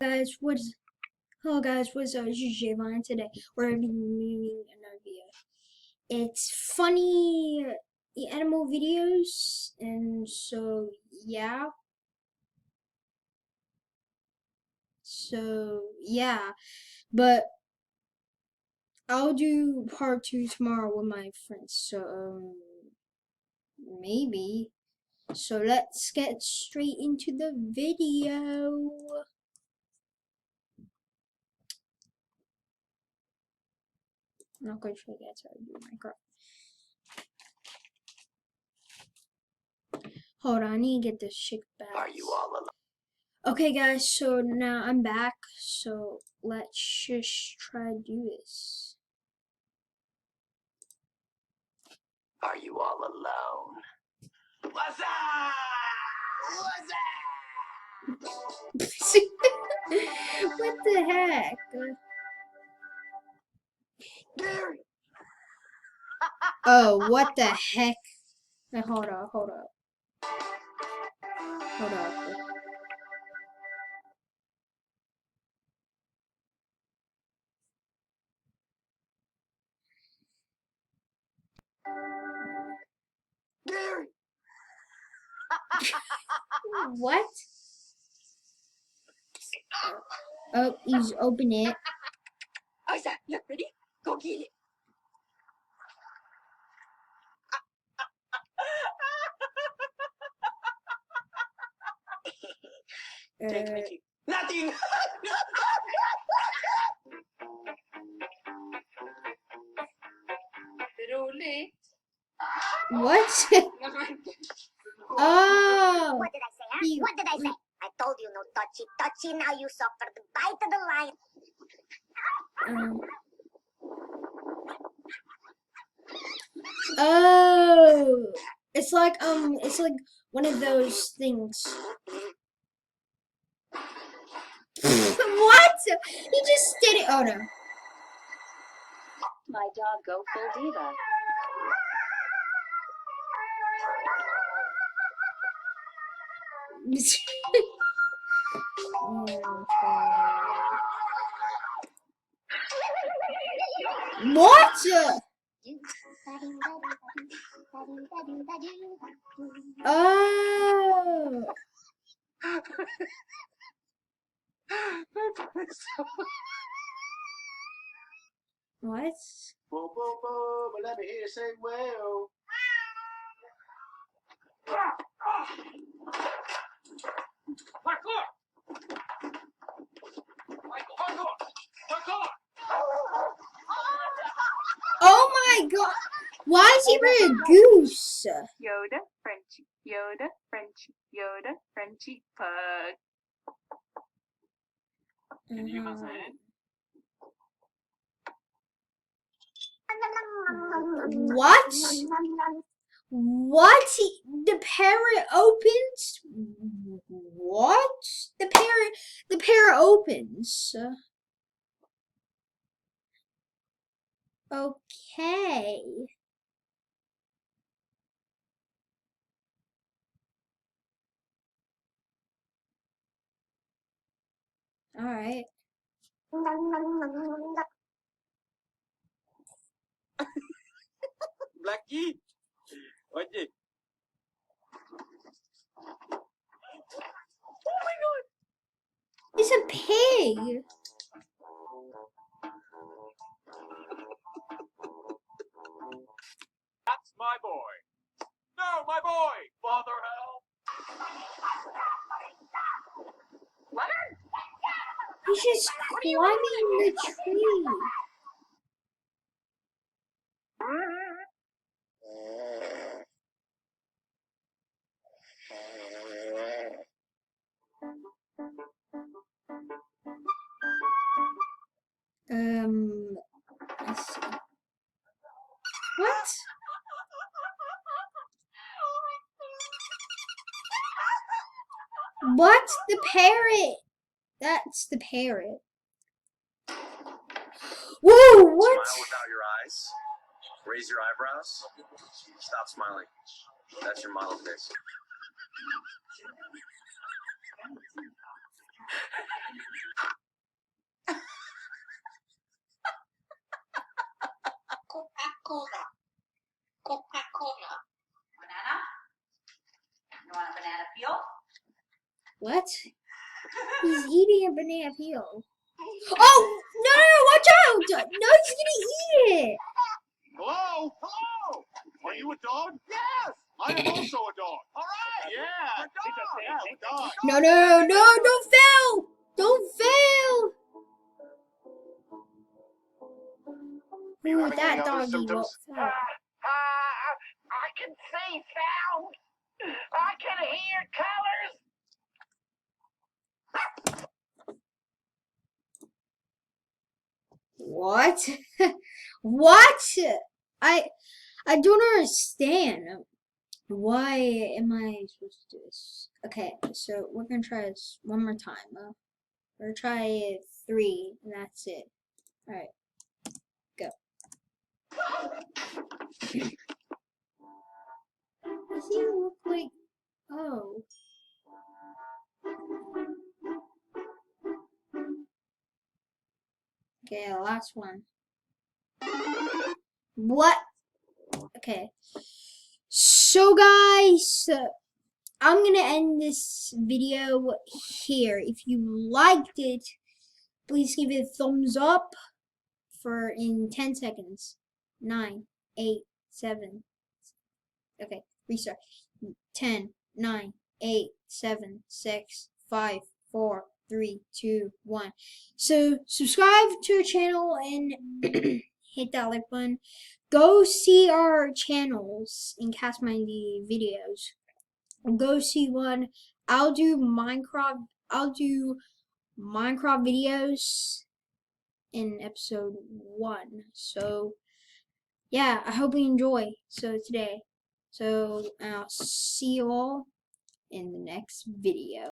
Guys, what's hello guys, what's up? This is Javon. Today we're gonna be reviewing another video. It's funny animal videos, and so yeah, but I'll do part two tomorrow with my friends. Maybe. So let's get straight into the video. I'm not quite sure that's how to do Minecraft. Hold on, I need to get this shit back. Are you all alone? Okay, guys, so now I'm back. So let's just try to do this. Are you all alone? What's up? What's up? What the heck? Gary! Oh, what the heck? Now, hold up. Hold up. Gary! What? Oh, he's open it. Isa, you ready? Go get it. Take me to nothing! Really? What? Oh. What did I say, huh? What did I say? I told you no touchy touchy. Now you suffer the bite of the lion. Oh. It's like one of those things. What? He just did it. Oh no. My dog go full diva. What? Oh. What? Boom, boom, boom. Let me hear you say, well. Parkour! Parkour! Parkour! Oh my god. Why is he wearing a goose? Yoda, Frenchie, Yoda, Frenchie, Yoda, Frenchie, pug. What? What? The parrot opens? What? The parrot opens. Okay. All right. Blackie! Oye. Oh my god! It's a pig. That's my boy. No, my boy! Father help! He's just climbing the tree. Let's see. What? What's the parrot? That's the parrot. Whoa, what? Smile without your eyes. Raise your eyebrows. Stop smiling. That's your model face. Coca-Cola. Coca-Cola. Banana? You want a banana peel? What? He's eating a banana peel. Oh no! Watch out! No, he's gonna eat it. Hello? Hello? Are you a dog? Yes! I am also a dog. All right. Yeah. A dog. No! Don't fail! Don't fail! You Ooh, having any that other doggy won't symptoms? fail. I can see sound. I can hear colors. What? What? I I don't understand. Why am I supposed to do this? Okay, so we're gonna try this one more time. We're gonna try 3, and that's it. Alright, go. Does he look like... Oh. Okay, last one. What? Okay. So guys, I'm gonna end this video here. If you liked it, please give it a thumbs up for in 10 seconds. 9, 8, 7. Okay, restart. 10, 9, 8, 7, 6, 5, 4, 3, 2, 1. So subscribe to our channel and hit that like button. Go see our channels in Cast Mindy videos. Go see one. I'll do Minecraft videos in episode 1. So yeah, I hope you enjoy today. So I'll see you all in the next video.